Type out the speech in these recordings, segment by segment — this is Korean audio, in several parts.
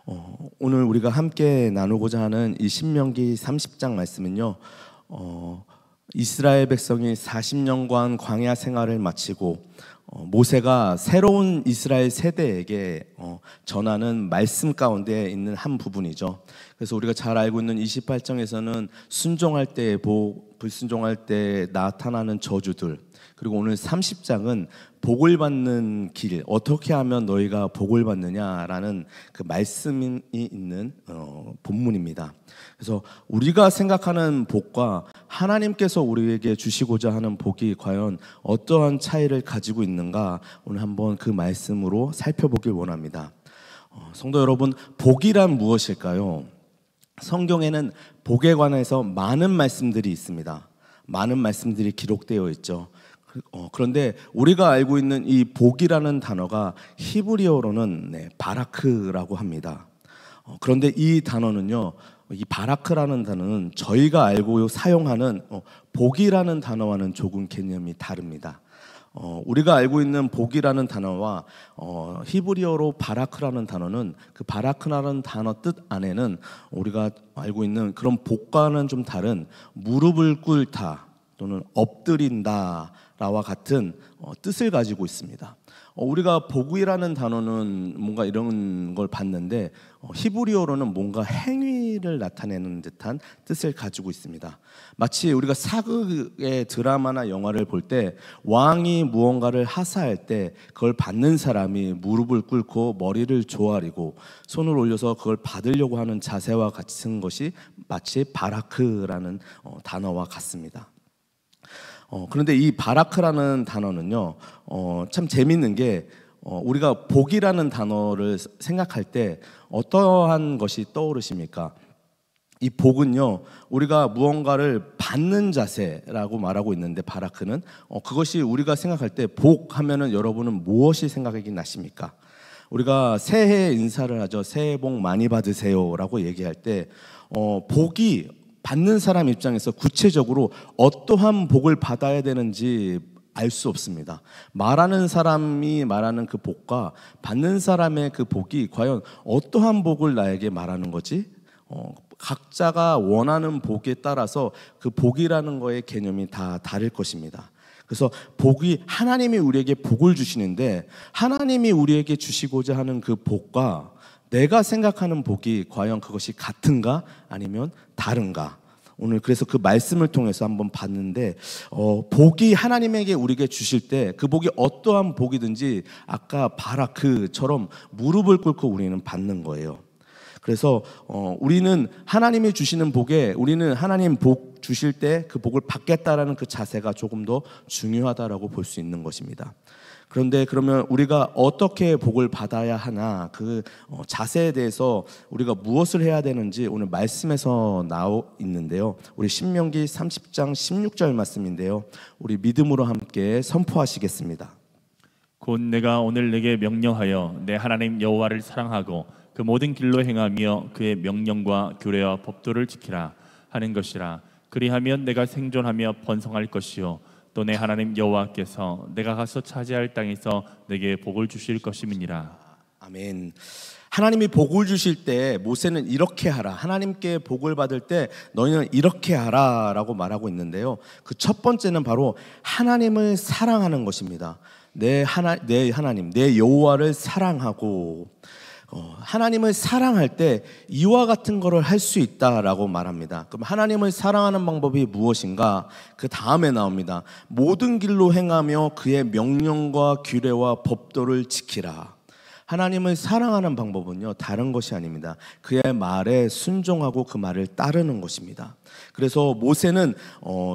오늘 우리가 함께 나누고자 하는 이 신명기 30장 말씀은요, 이스라엘 백성이 40년간 광야 생활을 마치고 모세가 새로운 이스라엘 세대에게 전하는 말씀 가운데 있는 한 부분이죠. 그래서 우리가 잘 알고 있는 28장에서는 순종할 때의 복, 불순종할 때 나타나는 저주들, 그리고 오늘 30장은 복을 받는 길, 어떻게 하면 너희가 복을 받느냐라는 그 말씀이 있는 본문입니다. 그래서 우리가 생각하는 복과 하나님께서 우리에게 주시고자 하는 복이 과연 어떠한 차이를 가지고 있는가, 오늘 한번 그 말씀으로 살펴보길 원합니다. 성도 여러분, 복이란 무엇일까요? 성경에는 복에 관해서 많은 말씀들이 있습니다. 많은 말씀들이 기록되어 있죠. 그런데 우리가 알고 있는 이 복이라는 단어가 히브리어로는 바라크라고 합니다. 그런데 이 단어는요, 이 바라크라는 단어는 저희가 알고 사용하는 복이라는 단어와는 조금 개념이 다릅니다. 우리가 알고 있는 복이라는 단어와 히브리어로 바라크라는 단어는, 그 바라크라는 단어 뜻 안에는 우리가 알고 있는 그런 복과는 좀 다른 무릎을 꿇다 또는 엎드린다 라와 같은 뜻을 가지고 있습니다. 우리가 복이라는 단어는 뭔가 이런 걸 봤는데 히브리어로는 뭔가 행위를 나타내는 듯한 뜻을 가지고 있습니다. 마치 우리가 사극의 드라마나 영화를 볼 때 왕이 무언가를 하사할 때 그걸 받는 사람이 무릎을 꿇고 머리를 조아리고 손을 올려서 그걸 받으려고 하는 자세와 같은 것이 마치 바라크라는 단어와 같습니다. 그런데 이 바라크라는 단어는요, 참 재밌는 게 우리가 복이라는 단어를 생각할 때 어떠한 것이 떠오르십니까? 이 복은요, 우리가 무언가를 받는 자세라고 말하고 있는데, 바라크는 그것이 우리가 생각할 때 복 하면은 여러분은 무엇이 생각이 나십니까? 우리가 새해 인사를 하죠. 새해 복 많이 받으세요라고 얘기할 때 복이 받는 사람 입장에서 구체적으로 어떠한 복을 받아야 되는지 알 수 없습니다. 말하는 사람이 말하는 그 복과 받는 사람의 그 복이 과연 어떠한 복을 나에게 말하는 거지? 각자가 원하는 복에 따라서 그 복이라는 거의 개념이 다 다를 것입니다. 그래서 복이, 하나님이 우리에게 복을 주시는데 하나님이 우리에게 주시고자 하는 그 복과 내가 생각하는 복이 과연 그것이 같은가 아니면 다른가? 오늘 그래서 그 말씀을 통해서 한번 봤는데 복이 하나님에게 우리에게 주실 때 그 복이 어떠한 복이든지 아까 바라크처럼 무릎을 꿇고 우리는 받는 거예요. 그래서 우리는 하나님이 주시는 복에, 우리는 하나님 복 주실 때 그 복을 받겠다라는 그 자세가 조금 더 중요하다라고 볼 수 있는 것입니다. 그런데 그러면 우리가 어떻게 복을 받아야 하나, 그 자세에 대해서 우리가 무엇을 해야 되는지 오늘 말씀에서 나오 있는데요. 우리 신명기 30장 16절 말씀인데요. 우리 믿음으로 함께 선포하시겠습니다. 곧 내가 오늘 내게 명령하여 내 하나님 여호와를 사랑하고 그 모든 길로 행하며 그의 명령과 규례와 법도를 지키라 하는 것이라. 그리하면 내가 생존하며 번성할 것이요 또 내 하나님 여호와께서 내가 가서 차지할 땅에서 내게 복을 주실 것임이니라. 아멘. 하나님이 복을 주실 때 모세는 이렇게 하라, 하나님께 복을 받을 때 너희는 이렇게 하라 라고 말하고 있는데요, 그 첫 번째는 바로 하나님을 사랑하는 것입니다. 내 하나님, 내 여호와를 사랑하고, 하나님을 사랑할 때 이와 같은 거를 할 수 있다라고 말합니다. 그럼 하나님을 사랑하는 방법이 무엇인가? 그 다음에 나옵니다. 모든 길로 행하며 그의 명령과 규례와 법도를 지키라. 하나님을 사랑하는 방법은요, 다른 것이 아닙니다. 그의 말에 순종하고 그 말을 따르는 것입니다. 그래서 모세는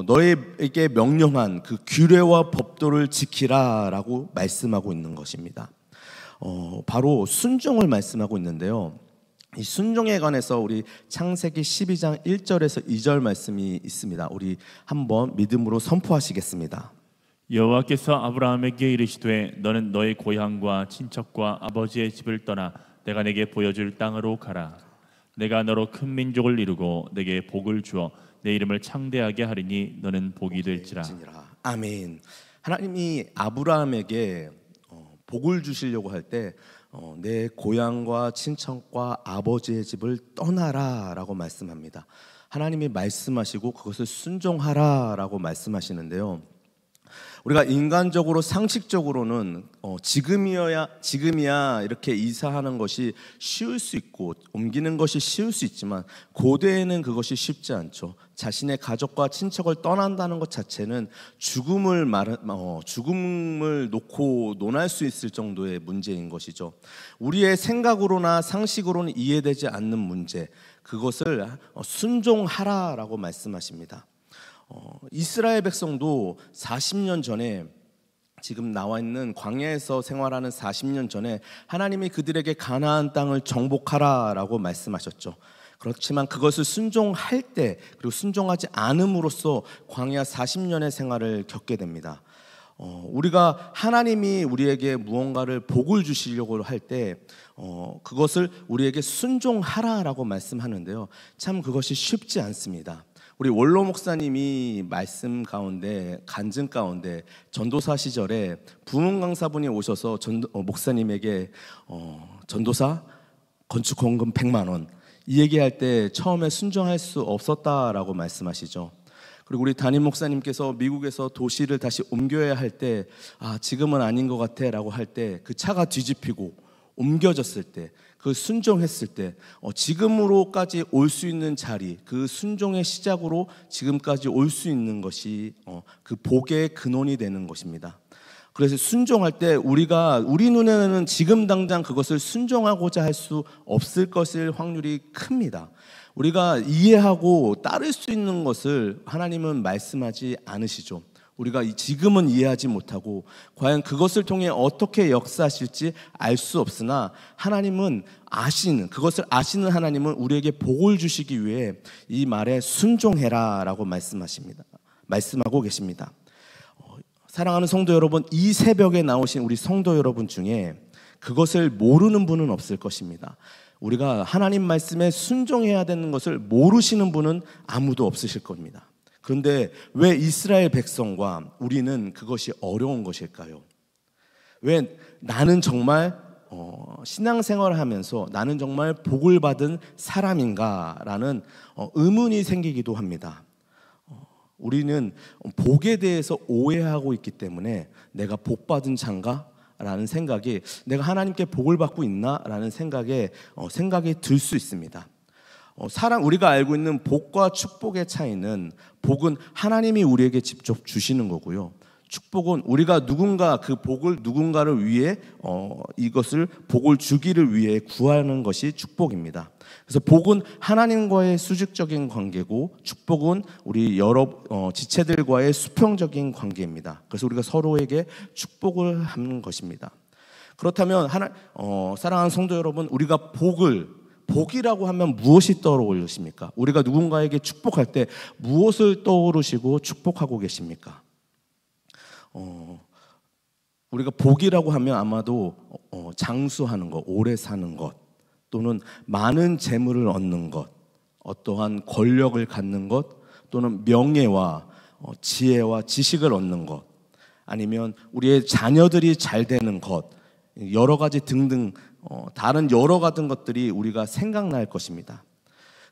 너에게 명령한 그 규례와 법도를 지키라라고 말씀하고 있는 것입니다. 바로 순종을 말씀하고 있는데요, 이 순종에 관해서 우리 창세기 12장 1절에서 2절 말씀이 있습니다. 우리 한번 믿음으로 선포하시겠습니다. 여호와께서 아브라함에게 이르시되 너는 너의 고향과 친척과 아버지의 집을 떠나 내가 내게 보여줄 땅으로 가라. 내가 너로 큰 민족을 이루고 내게 복을 주어 내 이름을 창대하게 하리니 너는 복이 될지라. 아멘. 하나님이 아브라함에게 복을 주시려고 할 때 내 고향과 친척과 아버지의 집을 떠나라라고 말씀합니다. 하나님이 말씀하시고 그것을 순종하라라고 말씀하시는데요. 우리가 인간적으로 상식적으로는 지금이야 이렇게 이사하는 것이 쉬울 수 있고 옮기는 것이 쉬울 수 있지만 고대에는 그것이 쉽지 않죠. 자신의 가족과 친척을 떠난다는 것 자체는 죽음을 놓고 논할 수 있을 정도의 문제인 것이죠. 우리의 생각으로나 상식으로는 이해되지 않는 문제, 그것을 순종하라라고 말씀하십니다. 이스라엘 백성도 40년 전에, 지금 나와 있는 광야에서 생활하는 40년 전에 하나님이 그들에게 가나안 땅을 정복하라라고 말씀하셨죠. 그렇지만 그것을 순종할 때, 그리고 순종하지 않음으로써 광야 40년의 생활을 겪게 됩니다. 우리가 하나님이 우리에게 무언가를 복을 주시려고 할 때 그것을 우리에게 순종하라라고 말씀하는데요, 참 그것이 쉽지 않습니다. 우리 원로 목사님이 말씀 가운데, 간증 가운데 전도사 시절에 부흥 강사분이 오셔서 목사님에게 전도사 건축 헌금 100만 원 이 얘기할 때 처음에 순종할 수 없었다라고 말씀하시죠. 그리고 우리 담임 목사님께서 미국에서 도시를 다시 옮겨야 할 때 지금은 아닌 것 같아 라고 할 때 그 차가 뒤집히고 옮겨졌을 때, 그 순종했을 때 지금으로까지 올 수 있는 자리, 그 순종의 시작으로 지금까지 올 수 있는 것이 그 복의 근원이 되는 것입니다. 그래서 순종할 때 우리 눈에는 지금 당장 그것을 순종하고자 할 수 없을 것일 확률이 큽니다. 우리가 이해하고 따를 수 있는 것을 하나님은 말씀하지 않으시죠. 우리가 지금은 이해하지 못하고 과연 그것을 통해 어떻게 역사하실지 알 수 없으나 하나님은 그것을 아시는 하나님은 우리에게 복을 주시기 위해 이 말에 순종해라 라고 말씀하고 계십니다. 사랑하는 성도 여러분, 이 새벽에 나오신 우리 성도 여러분 중에 그것을 모르는 분은 없을 것입니다. 우리가 하나님 말씀에 순종해야 되는 것을 모르시는 분은 아무도 없으실 겁니다. 그런데 왜 이스라엘 백성과 우리는 그것이 어려운 것일까요? 왜 나는 정말 신앙생활을 하면서 나는 정말 복을 받은 사람인가라는 의문이 생기기도 합니다. 우리는 복에 대해서 오해하고 있기 때문에 내가 복 받은 자인가? 라는 생각이, 내가 하나님께 복을 받고 있나? 라는 생각이 들 수 있습니다. 우리가 알고 있는 복과 축복의 차이는, 복은 하나님이 우리에게 직접 주시는 거고요, 축복은 우리가 그 복을 누군가를 위해 이것을 복을 주기를 위해 구하는 것이 축복입니다. 그래서 복은 하나님과의 수직적인 관계고 축복은 우리 여러 지체들과의 수평적인 관계입니다. 그래서 우리가 서로에게 축복을 하는 것입니다. 그렇다면 사랑하는 성도 여러분, 우리가 복이라고 하면 무엇이 떠오르십니까? 우리가 누군가에게 축복할 때 무엇을 떠오르시고 축복하고 계십니까? 우리가 복이라고 하면 아마도 장수하는 것, 오래 사는 것, 또는 많은 재물을 얻는 것, 어떠한 권력을 갖는 것, 또는 명예와 지혜와 지식을 얻는 것, 아니면 우리의 자녀들이 잘 되는 것, 여러 가지 등등 다른 여러 가지 것들이 우리가 생각날 것입니다.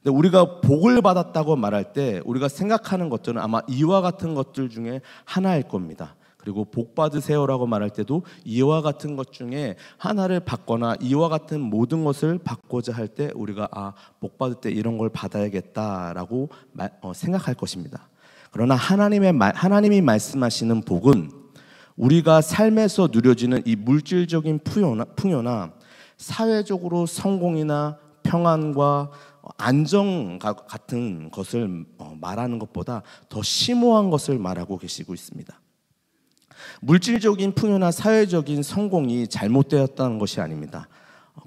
근데 우리가 복을 받았다고 말할 때 우리가 생각하는 것들은 아마 이와 같은 것들 중에 하나일 겁니다. 그리고 복 받으세요라고 말할 때도 이와 같은 것 중에 하나를 받거나 이와 같은 모든 것을 받고자 할 때 우리가 복 받을 때 이런 걸 받아야겠다라고 생각할 것입니다. 그러나 하나님이 말씀하시는 복은 우리가 삶에서 누려지는 이 물질적인 풍요나 사회적으로 성공이나 평안과 안정 같은 것을 말하는 것보다 더 심오한 것을 말하고 계시고 있습니다. 물질적인 풍요나 사회적인 성공이 잘못되었다는 것이 아닙니다.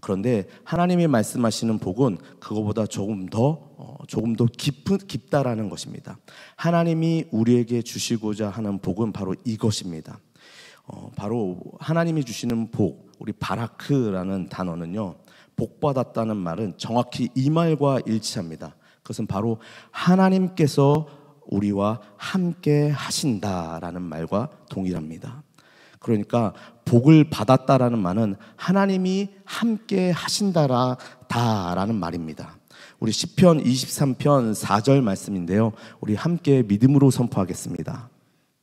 그런데 하나님이 말씀하시는 복은 그거보다 조금 더 깊다라는 것입니다. 하나님이 우리에게 주시고자 하는 복은 바로 이것입니다. 바로 하나님이 주시는 복, 우리 바라크라는 단어는요, 복 받았다는 말은 정확히 이 말과 일치합니다. 그것은 바로 하나님께서 우리와 함께 하신다라는 말과 동일합니다. 그러니까 복을 받았다라는 말은 하나님이 함께 하신다라는 말입니다. 우리 시편 23편 4절 말씀인데요. 우리 함께 믿음으로 선포하겠습니다.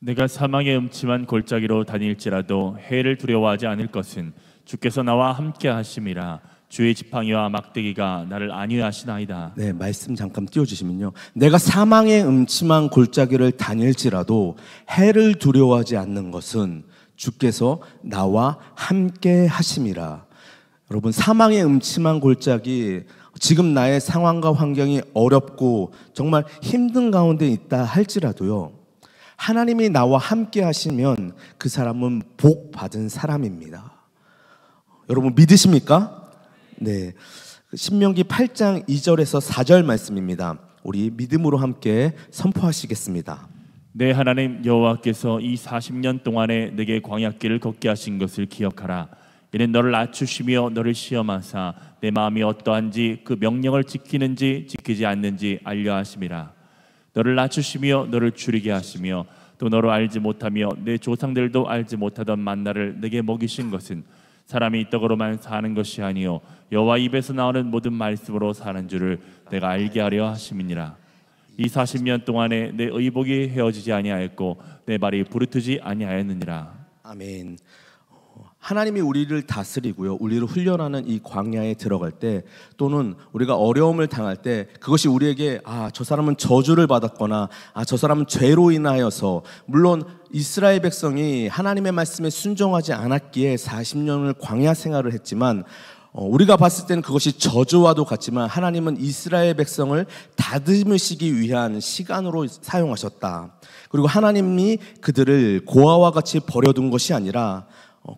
내가 사망의 음침한 골짜기로 다닐지라도 해를 두려워하지 않을 것은 주께서 나와 함께 하심이라. 주의 지팡이와 막대기가 나를 안위하시나이다. 네, 말씀 잠깐 띄워주시면요. 내가 사망의 음침한 골짜기를 다닐지라도 해를 두려워하지 않는 것은 주께서 나와 함께 하심이라. 여러분, 사망의 음침한 골짜기, 지금 나의 상황과 환경이 어렵고 정말 힘든 가운데 있다 할지라도요, 하나님이 나와 함께 하시면 그 사람은 복 받은 사람입니다. 여러분 믿으십니까? 네, 신명기 8장 2절에서 4절 말씀입니다. 우리 믿음으로 함께 선포하시겠습니다. 내 하나님 여호와께서 이 40년 동안에 내게 광야길을 걷게 하신 것을 기억하라. 이는 너를 낮추시며 너를 시험하사 내 마음이 어떠한지 그 명령을 지키는지 지키지 않는지 알려 하심이라. 너를 낮추시며 너를 줄이게 하시며 또 너로 알지 못하며 내 조상들도 알지 못하던 만나를 내게 먹이신 것은 사람이 떡으로만 사는 것이 아니요 여호와 입에서 나오는 모든 말씀으로 사는 줄을 내가 알게 하려 하심이니라. 이 40년 동안에 내 의복이 헤어지지 아니하였고 내 발이 부르트지 아니하였느니라. 아멘. 하나님이 우리를 다스리고요, 우리를 훈련하는 이 광야에 들어갈 때, 또는 우리가 어려움을 당할 때, 그것이 우리에게 저 사람은 저주를 받았거나 저 사람은 죄로 인하여서, 물론 이스라엘 백성이 하나님의 말씀에 순종하지 않았기에 40년을 광야 생활을 했지만, 우리가 봤을 때는 그것이 저주와도 같지만 하나님은 이스라엘 백성을 다듬으시기 위한 시간으로 사용하셨다. 그리고 하나님이 그들을 고아와 같이 버려둔 것이 아니라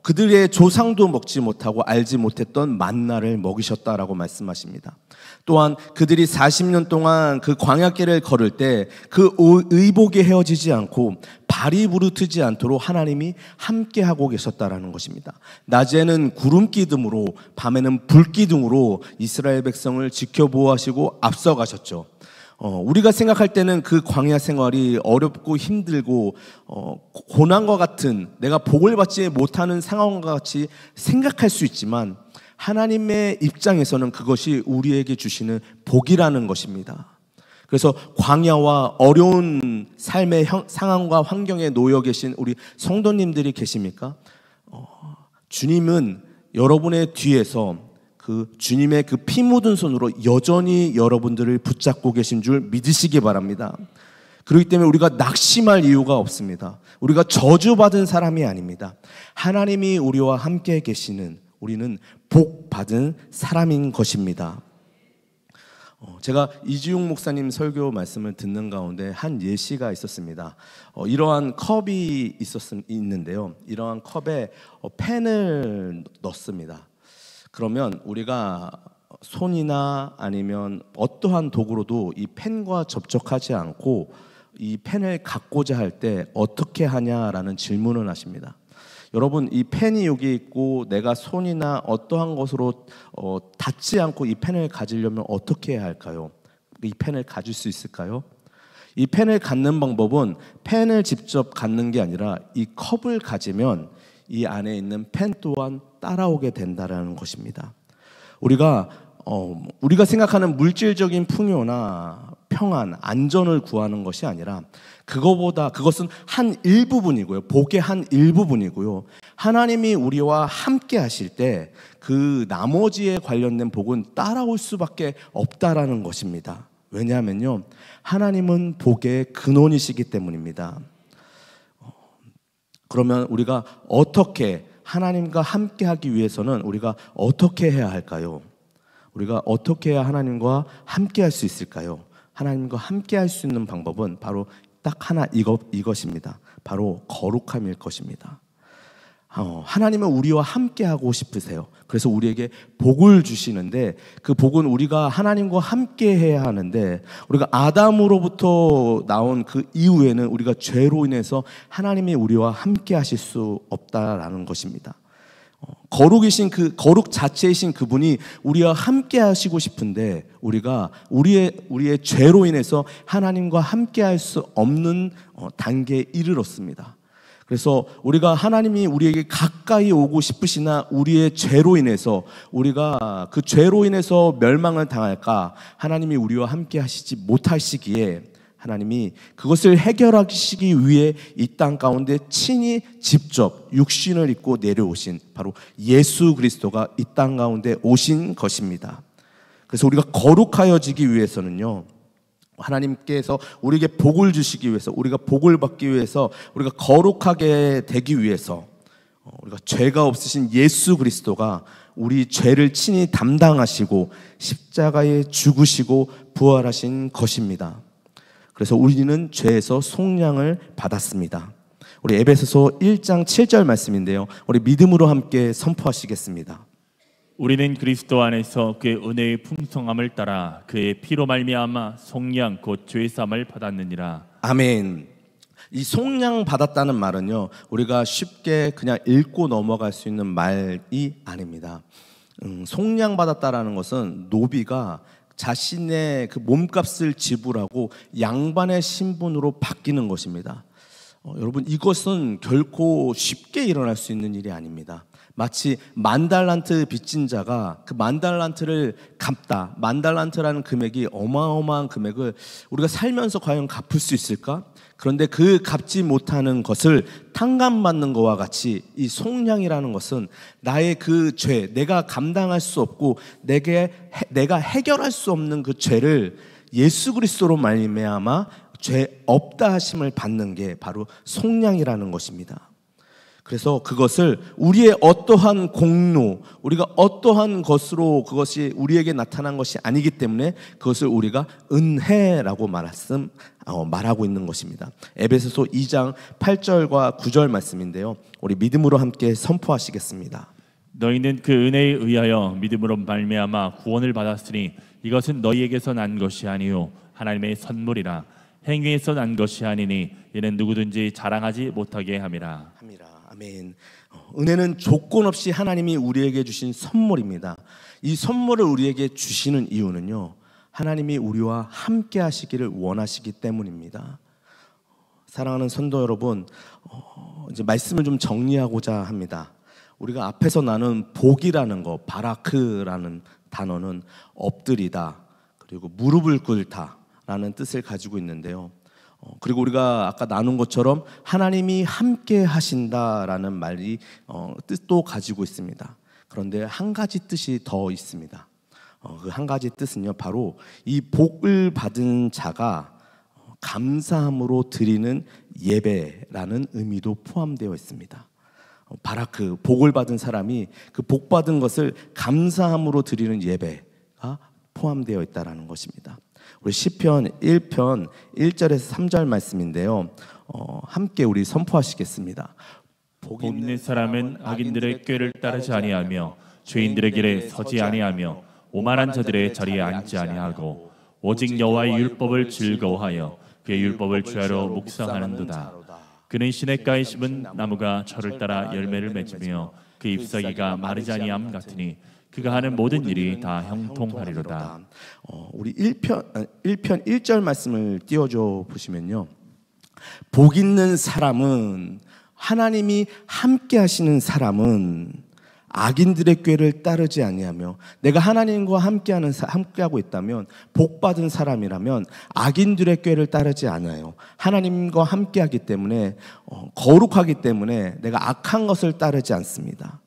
그들의 조상도 먹지 못하고 알지 못했던 만나를 먹이셨다라고 말씀하십니다. 또한 그들이 40년 동안 그 광야길을 걸을 때 그 의복이 헤어지지 않고 발이 부르트지 않도록 하나님이 함께하고 계셨다라는 것입니다. 낮에는 구름 기둥으로, 밤에는 불 기둥으로 이스라엘 백성을 지켜보호하시고 앞서가셨죠. 우리가 생각할 때는 그 광야 생활이 어렵고 힘들고 고난과 같은, 내가 복을 받지 못하는 상황과 같이 생각할 수 있지만 하나님의 입장에서는 그것이 우리에게 주시는 복이라는 것입니다. 그래서 광야와 어려운 삶의 상황과 환경에 놓여 계신 우리 성도님들이 계십니까? 주님은 여러분의 뒤에서 그 주님의 그 피 묻은 손으로 여전히 여러분들을 붙잡고 계신 줄 믿으시기 바랍니다. 그렇기 때문에 우리가 낙심할 이유가 없습니다. 우리가 저주받은 사람이 아닙니다. 하나님이 우리와 함께 계시는, 우리는 복 받은 사람인 것입니다. 제가 이지용 목사님 설교 말씀을 듣는 가운데 한 예시가 있었습니다. 이러한 컵이 있는데요. 이러한 컵에 펜을 넣습니다. 그러면 우리가 손이나 아니면 어떠한 도구로도 이 펜과 접촉하지 않고 이 펜을 갖고자 할 때 어떻게 하냐라는 질문을 하십니다. 여러분, 이 펜이 여기 있고 내가 손이나 어떠한 것으로 닿지 않고 이 펜을 가지려면 어떻게 해야 할까요? 이 펜을 가질 수 있을까요? 이 펜을 갖는 방법은 펜을 직접 갖는 게 아니라 이 컵을 가지면 이 안에 있는 펜 또한 따라오게 된다라는 것입니다. 우리가 생각하는 물질적인 풍요나 평안, 안전을 구하는 것이 아니라 그것은 한 일부분이고요. 복의 한 일부분이고요. 하나님이 우리와 함께 하실 때 그 나머지에 관련된 복은 따라올 수밖에 없다라는 것입니다. 왜냐하면요, 하나님은 복의 근원이시기 때문입니다. 그러면 우리가 어떻게 하나님과 함께 하기 위해서는 우리가 어떻게 해야 할까요? 우리가 어떻게 해야 하나님과 함께 할 수 있을까요? 하나님과 함께 할 수 있는 방법은 바로 딱 하나, 이것입니다. 바로 거룩함일 것입니다. 하나님은 우리와 함께 하고 싶으세요. 그래서 우리에게 복을 주시는데, 그 복은 우리가 하나님과 함께 해야 하는데, 우리가 아담으로부터 나온 그 이후에는 우리가 죄로 인해서 하나님이 우리와 함께 하실 수 없다라는 것입니다. 거룩이신 거룩 자체이신 그분이 우리와 함께 하시고 싶은데, 우리가 우리의 죄로 인해서 하나님과 함께 할 수 없는 단계에 이르렀습니다. 그래서 우리가 하나님이 우리에게 가까이 오고 싶으시나 우리의 죄로 인해서 우리가 그 죄로 인해서 멸망을 당할까 하나님이 우리와 함께 하시지 못하시기에 하나님이 그것을 해결하시기 위해 이 땅 가운데 친히 직접 육신을 입고 내려오신 바로 예수 그리스도가 이 땅 가운데 오신 것입니다. 그래서 우리가 거룩하여지기 위해서는요, 하나님께서 우리에게 복을 주시기 위해서, 우리가 복을 받기 위해서, 우리가 거룩하게 되기 위해서 우리가 죄가 없으신 예수 그리스도가 우리 죄를 친히 담당하시고 십자가에 죽으시고 부활하신 것입니다. 그래서 우리는 죄에서 속량을 받았습니다. 우리 에베소서 1장 7절 말씀인데요, 우리 믿음으로 함께 선포하시겠습니다. 우리는 그리스도 안에서 그의 은혜의 풍성함을 따라 그의 피로 말미암아 속량 곧 죄 사함을 받았느니라. 아멘. 이 속량 받았다는 말은요, 우리가 쉽게 그냥 읽고 넘어갈 수 있는 말이 아닙니다. 속량 받았다라는 것은 노비가 자신의 그 몸값을 지불하고 양반의 신분으로 바뀌는 것입니다. 여러분, 이것은 결코 쉽게 일어날 수 있는 일이 아닙니다. 마치 10,000달란트 빚진 자가 그 10,000달란트를 갚다, 10,000달란트라는 금액이 어마어마한 금액을 우리가 살면서 과연 갚을 수 있을까? 그런데 그 갚지 못하는 것을 탕감받는 것과 같이 이 속량이라는 것은 나의 그 죄, 내가 감당할 수 없고 내가 해결할 수 없는 그 죄를 예수 그리스도로 말미암아 죄 없다 하심을 받는 게 바로 속량이라는 것입니다. 그래서 그것을 우리의 어떠한 공로, 우리가 어떠한 것으로 그것이 우리에게 나타난 것이 아니기 때문에 그것을 우리가 은혜라고 말하고 있는 것입니다. 에베소서 2장 8절과 9절 말씀인데요, 우리 믿음으로 함께 선포하시겠습니다. 너희는 그 은혜에 의하여 믿음으로 말미암아 구원을 받았으니 이것은 너희에게서 난 것이 아니요 하나님의 선물이라. 행위에서 난 것이 아니니 이는 누구든지 자랑하지 못하게 함이라. 아멘. 은혜는 조건 없이 하나님이 우리에게 주신 선물입니다. 이 선물을 우리에게 주시는 이유는요, 하나님이 우리와 함께 하시기를 원하시기 때문입니다. 사랑하는 성도 여러분, 이제 말씀을 좀 정리하고자 합니다. 우리가 앞에서 나눈 복이라는 거, 바라크라는 단어는 엎드리다, 그리고 무릎을 꿇다라는 뜻을 가지고 있는데요. 그리고 우리가 아까 나눈 것처럼 하나님이 함께 하신다라는 말이 뜻도 가지고 있습니다. 그런데 한 가지 뜻이 더 있습니다. 그 한 가지 뜻은요, 바로 이 복을 받은 자가 감사함으로 드리는 예배라는 의미도 포함되어 있습니다. 바라크, 복을 받은 사람이 그 복 받은 것을 감사함으로 드리는 예배가 포함되어 있다라는 것입니다. 우리 시편 1편 1절에서 3절 말씀인데요, 함께 우리 선포하시겠습니다. 복 있는 사람은 악인들의 꾀를 따르지 아니하며 죄인들의 길에 서지 아니하며 오만한 자들의 자리에 앉지 아니하고 오직 여호와의 율법을 즐거워하여 그의 율법을 주야로 묵상하는도다. 그는 시냇가에 심은 나무가 철을 따라 열매를 맺으며 그 잎사귀가 마르지 아니함 같으니 그가 하는 모든 일이 다 형통하리로다. 우리 1편 1절 말씀을 띄워줘 보시면요, 복 있는 사람은, 하나님이 함께 하시는 사람은 악인들의 꾀를 따르지 아니하며, 내가 하나님과 함께하고 있다면, 복 받은 사람이라면 악인들의 꾀를 따르지 않아요. 하나님과 함께하기 때문에, 거룩하기 때문에 내가 악한 것을 따르지 않습니다.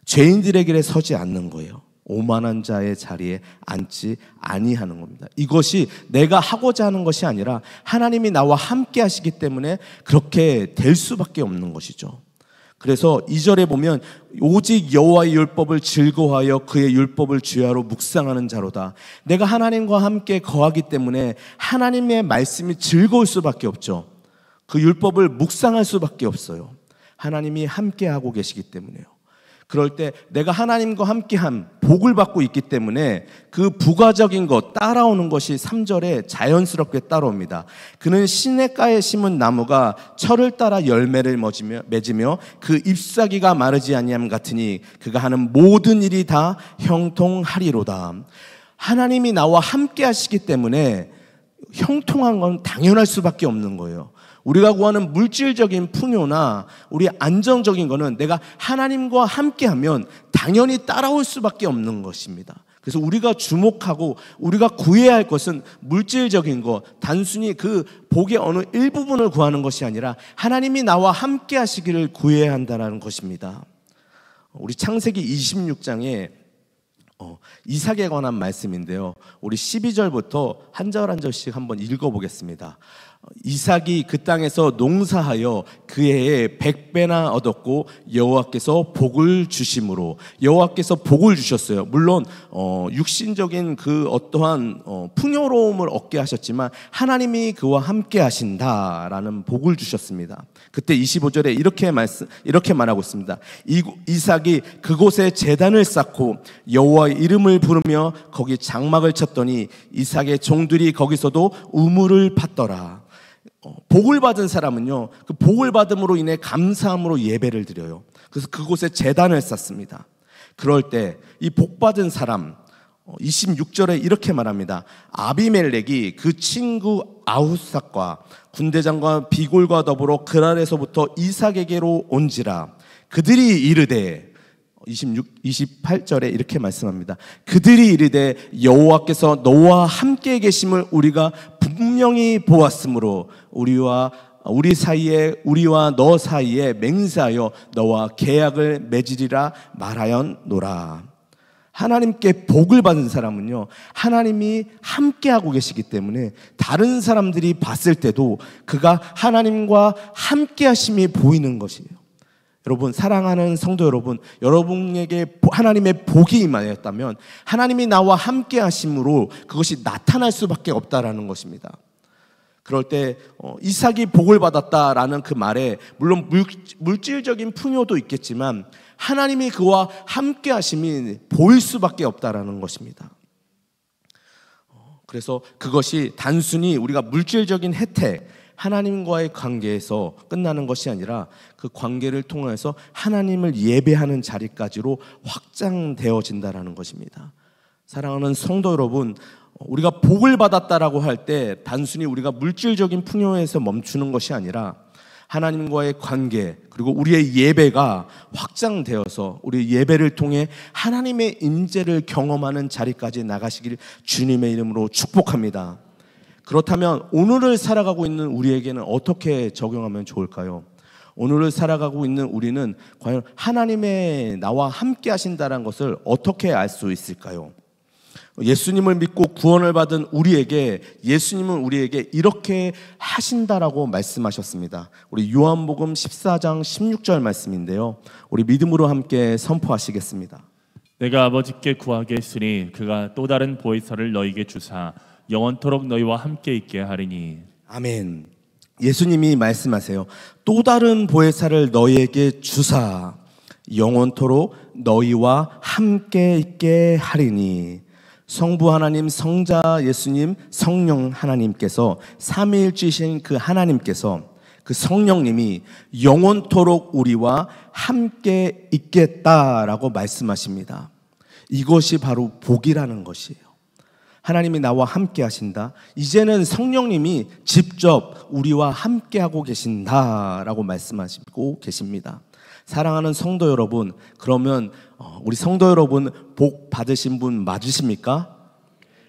죄인들의 길에 서지 않는 거예요. 오만한 자의 자리에 앉지 아니하는 겁니다. 이것이 내가 하고자 하는 것이 아니라 하나님이 나와 함께 하시기 때문에 그렇게 될 수밖에 없는 것이죠. 그래서 2절에 보면 오직 여호와의 율법을 즐거워하여 그의 율법을 주야로 묵상하는 자로다. 내가 하나님과 함께 거하기 때문에 하나님의 말씀이 즐거울 수밖에 없죠. 그 율법을 묵상할 수밖에 없어요. 하나님이 함께 하고 계시기 때문에요. 그럴 때 내가 하나님과 함께한 복을 받고 있기 때문에 그 부가적인 것, 따라오는 것이 3절에 자연스럽게 따라옵니다. 그는 시냇가에 심은 나무가 철을 따라 열매를 맺으며 그 잎사귀가 마르지 아니함 같으니 그가 하는 모든 일이 다 형통하리로다. 하나님이 나와 함께 하시기 때문에 형통한 건 당연할 수밖에 없는 거예요. 우리가 구하는 물질적인 풍요나 우리 안정적인 거는 내가 하나님과 함께하면 당연히 따라올 수밖에 없는 것입니다. 그래서 우리가 주목하고 우리가 구해야 할 것은 물질적인 것, 단순히 그 복의 어느 일부분을 구하는 것이 아니라 하나님이 나와 함께 하시기를 구해야 한다는 것입니다. 우리 창세기 26장에 이삭에 관한 말씀인데요. 우리 12절부터 한 절 한 절씩 한번 읽어보겠습니다. 이삭이 그 땅에서 농사하여 그 해에 100배나 얻었고 여호와께서 복을 주심으로, 여호와께서 복을 주셨어요. 물론 육신적인 그 어떠한 풍요로움을 얻게 하셨지만 하나님이 그와 함께 하신다라는 복을 주셨습니다. 그때 25절에 이렇게 말하고 있습니다. 이삭이 그곳에 제단을 쌓고 여호와의 이름을 부르며 거기 장막을 쳤더니 이삭의 종들이 거기서도 우물을 팠더라. 복을 받은 사람은요, 그 복을 받음으로 인해 감사함으로 예배를 드려요. 그래서 그곳에 제단을 쌓습니다. 그럴 때 이 복 받은 사람 26절에 이렇게 말합니다. 아비멜렉이 그 친구 아후삭과 군대장과 비골과 더불어 그랄에서부터 이삭에게로 온지라. 그들이 이르되 28절에 이렇게 말씀합니다. 그들이 이르되 여호와께서 너와 함께 계심을 우리가 분명히 보았으므로 우리 사이에, 우리와 너 사이에 맹세하여 너와 계약을 맺으리라 말하였노라. 하나님께 복을 받은 사람은요, 하나님이 함께하고 계시기 때문에 다른 사람들이 봤을 때도 그가 하나님과 함께하심이 보이는 것이에요. 여러분, 사랑하는 성도 여러분, 여러분에게 하나님의 복이 임하였다면 하나님이 나와 함께 하심으로 그것이 나타날 수밖에 없다라는 것입니다. 그럴 때 이삭이 복을 받았다라는 그 말에 물론 물질적인 풍요도 있겠지만 하나님이 그와 함께 하심이 보일 수밖에 없다라는 것입니다. 그래서 그것이 단순히 우리가 물질적인 혜택, 하나님과의 관계에서 끝나는 것이 아니라 그 관계를 통해서 하나님을 예배하는 자리까지로 확장되어진다라는 것입니다. 사랑하는 성도 여러분, 우리가 복을 받았다라고 할 때 단순히 우리가 물질적인 풍요에서 멈추는 것이 아니라 하나님과의 관계, 그리고 우리의 예배가 확장되어서 우리 예배를 통해 하나님의 임재를 경험하는 자리까지 나가시길 주님의 이름으로 축복합니다. 그렇다면 오늘을 살아가고 있는 우리에게는 어떻게 적용하면 좋을까요? 오늘을 살아가고 있는 우리는 과연 하나님의 나와 함께 하신다는 것을 어떻게 알 수 있을까요? 예수님을 믿고 구원을 받은 우리에게, 예수님은 우리에게 이렇게 하신다라고 말씀하셨습니다. 우리 요한복음 14장 16절 말씀인데요, 우리 믿음으로 함께 선포하시겠습니다. 내가 아버지께 구하겠으니 그가 또 다른 보혜사를 너희에게 주사 영원토록 너희와 함께 있게 하리니. 아멘. 예수님이 말씀하세요. 또 다른 보혜사를 너희에게 주사 영원토록 너희와 함께 있게 하리니. 성부 하나님, 성자 예수님, 성령 하나님께서, 삼위일체이신 그 하나님께서, 그 성령님이 영원토록 우리와 함께 있겠다라고 말씀하십니다. 이것이 바로 복이라는 것이에요. 하나님이 나와 함께 하신다. 이제는 성령님이 직접 우리와 함께 하고 계신다라고 말씀하시고 계십니다. 사랑하는 성도 여러분, 그러면 우리 성도 여러분 복 받으신 분 맞으십니까?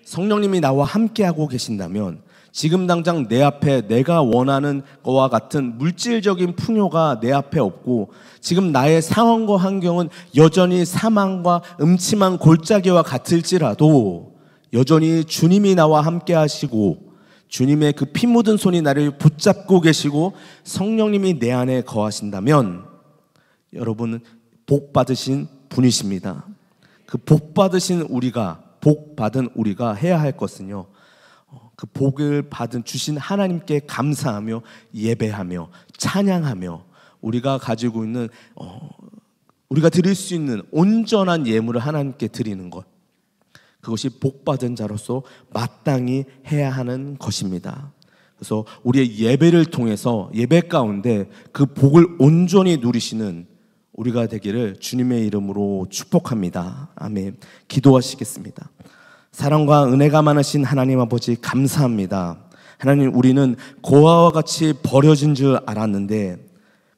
성령님이 나와 함께 하고 계신다면 지금 당장 내 앞에 내가 원하는 것과 같은 물질적인 풍요가 내 앞에 없고 지금 나의 상황과 환경은 여전히 사망과 음침한 골짜기와 같을지라도 여전히 주님이 나와 함께 하시고 주님의 그 피 묻은 손이 나를 붙잡고 계시고 성령님이 내 안에 거하신다면 여러분은 복 받으신 분이십니다. 그 복 받으신 우리가, 복 받은 우리가 해야 할 것은요, 그 복을 받은 주신 하나님께 감사하며 예배하며 찬양하며 우리가 가지고 있는 우리가 드릴 수 있는 온전한 예물을 하나님께 드리는 것, 그것이 복 받은 자로서 마땅히 해야 하는 것입니다. 그래서 우리의 예배를 통해서 예배 가운데 그 복을 온전히 누리시는 우리가 되기를 주님의 이름으로 축복합니다. 아멘. 기도하시겠습니다. 사랑과 은혜가 많으신 하나님 아버지 감사합니다. 하나님, 우리는 고아와 같이 버려진 줄 알았는데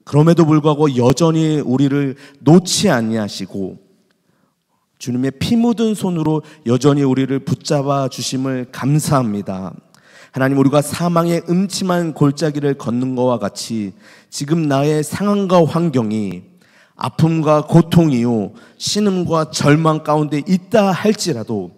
그럼에도 불구하고 여전히 우리를 놓지 아니하시고 주님의 피 묻은 손으로 여전히 우리를 붙잡아 주심을 감사합니다. 하나님, 우리가 사망의 음침한 골짜기를 걷는 것과 같이 지금 나의 상황과 환경이 아픔과 고통이요 신음과 절망 가운데 있다 할지라도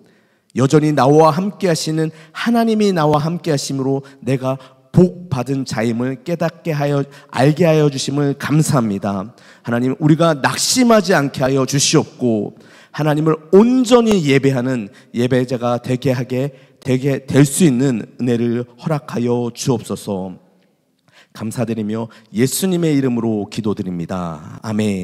여전히 나와 함께 하시는 하나님이 나와 함께 하심으로 내가 복 받은 자임을 깨닫게 하여 알게 하여 주심을 감사합니다. 하나님, 우리가 낙심하지 않게 하여 주시옵고 하나님을 온전히 예배하는 예배자가 되게 될 수 있는 은혜를 허락하여 주옵소서. 감사드리며 예수님의 이름으로 기도드립니다. 아멘.